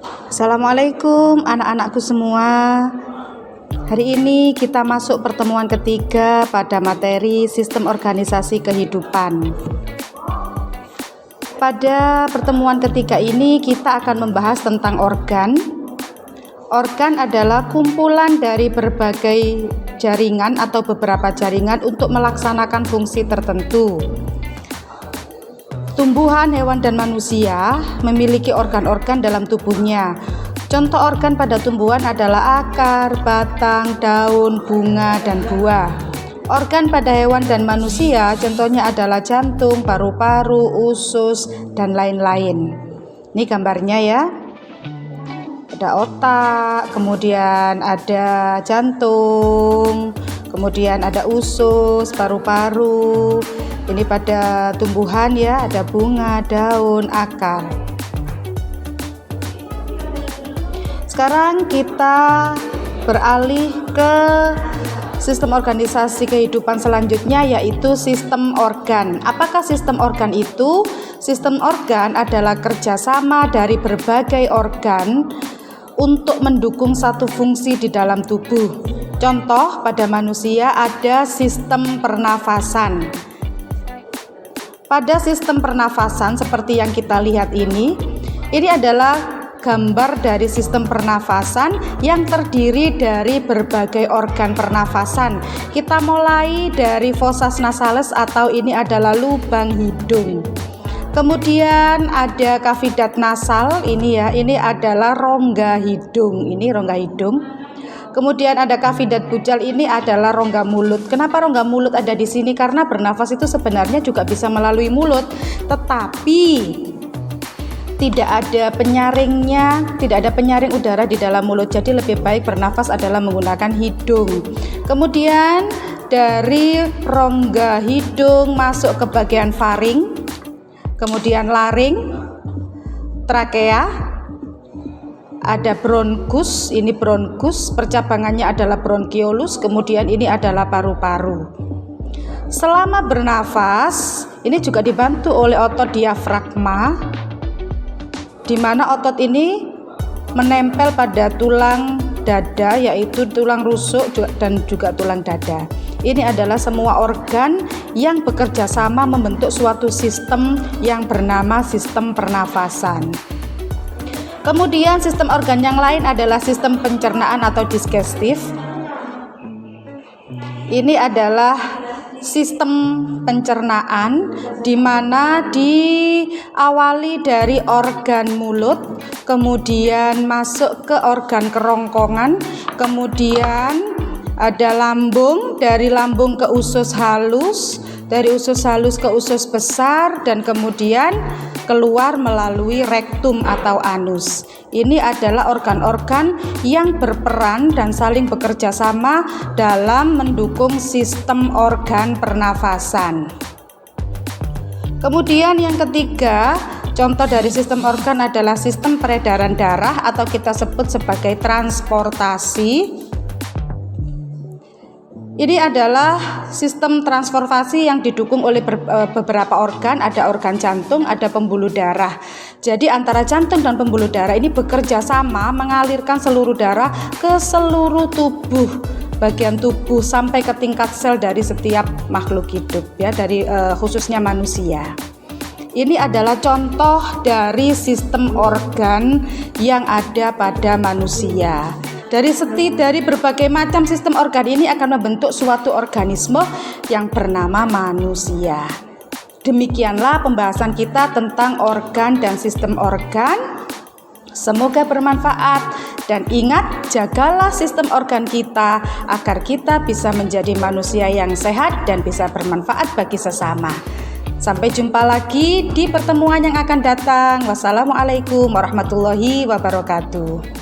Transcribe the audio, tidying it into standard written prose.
Assalamualaikum anak-anakku semua. Hari ini kita masuk pertemuan ketiga pada materi sistem organisasi kehidupan. Pada pertemuan ketiga ini kita akan membahas tentang organ. Organ adalah kumpulan dari berbagai jaringan atau beberapa jaringan untuk melaksanakan fungsi tertentu. Tumbuhan, hewan, dan manusia memiliki organ-organ dalam tubuhnya. Contoh organ pada tumbuhan adalah akar, batang, daun, bunga, dan buah. Organ pada hewan dan manusia contohnya adalah jantung, paru-paru, usus, dan lain-lain. Ini gambarnya ya. Ada otak, kemudian ada jantung, kemudian ada usus, paru-paru. Ini pada tumbuhan ya, ada bunga, daun, akar. Sekarang kita beralih ke sistem organisasi kehidupan selanjutnya, yaitu sistem organ. Apakah sistem organ itu? Sistem organ adalah kerjasama dari berbagai organ untuk mendukung satu fungsi di dalam tubuh. Contoh pada manusia ada sistem pernafasan. Pada sistem pernafasan seperti yang kita lihat ini adalah gambar dari sistem pernafasan yang terdiri dari berbagai organ pernafasan. Kita mulai dari fossas nasalis atau ini adalah lubang hidung. Kemudian ada kavidat nasal, ini adalah rongga hidung. Ini rongga hidung. Kemudian ada kavidat bujal, ini adalah rongga mulut. Kenapa rongga mulut ada di sini? Karena bernafas itu sebenarnya juga bisa melalui mulut, tetapi tidak ada penyaringnya, tidak ada penyaring udara di dalam mulut. Jadi lebih baik bernafas adalah menggunakan hidung. Kemudian dari rongga hidung masuk ke bagian faring, kemudian laring, trakea, ada bronkus, ini bronkus, percabangannya adalah bronkiolus, kemudian ini adalah paru-paru. Selama bernafas, ini juga dibantu oleh otot diafragma, di mana otot ini menempel pada tulang dada, yaitu tulang rusuk dan juga tulang dada. Ini adalah semua organ yang bekerja sama membentuk suatu sistem yang bernama sistem pernafasan. Kemudian sistem organ yang lain adalah sistem pencernaan atau digestif. Ini adalah sistem pencernaan di mana diawali dari organ mulut, kemudian masuk ke organ kerongkongan, kemudian ada lambung, dari lambung ke usus halus, dari usus halus ke usus besar, dan kemudian keluar melalui rektum atau anus. Ini adalah organ-organ yang berperan dan saling bekerja sama dalam mendukung sistem organ pernafasan. Kemudian yang ketiga, contoh dari sistem organ adalah sistem peredaran darah atau kita sebut sebagai transportasi. Ini adalah sistem transportasi yang didukung oleh beberapa organ, ada organ jantung, ada pembuluh darah. Jadi antara jantung dan pembuluh darah ini bekerja sama mengalirkan seluruh darah ke seluruh tubuh, bagian tubuh sampai ke tingkat sel dari setiap makhluk hidup ya, dari khususnya manusia. Ini adalah contoh dari sistem organ yang ada pada manusia. Dari berbagai macam sistem organ ini akan membentuk suatu organisme yang bernama manusia. Demikianlah pembahasan kita tentang organ dan sistem organ. Semoga bermanfaat dan ingat, jagalah sistem organ kita agar kita bisa menjadi manusia yang sehat dan bisa bermanfaat bagi sesama. Sampai jumpa lagi di pertemuan yang akan datang. Wassalamualaikum warahmatullahi wabarakatuh.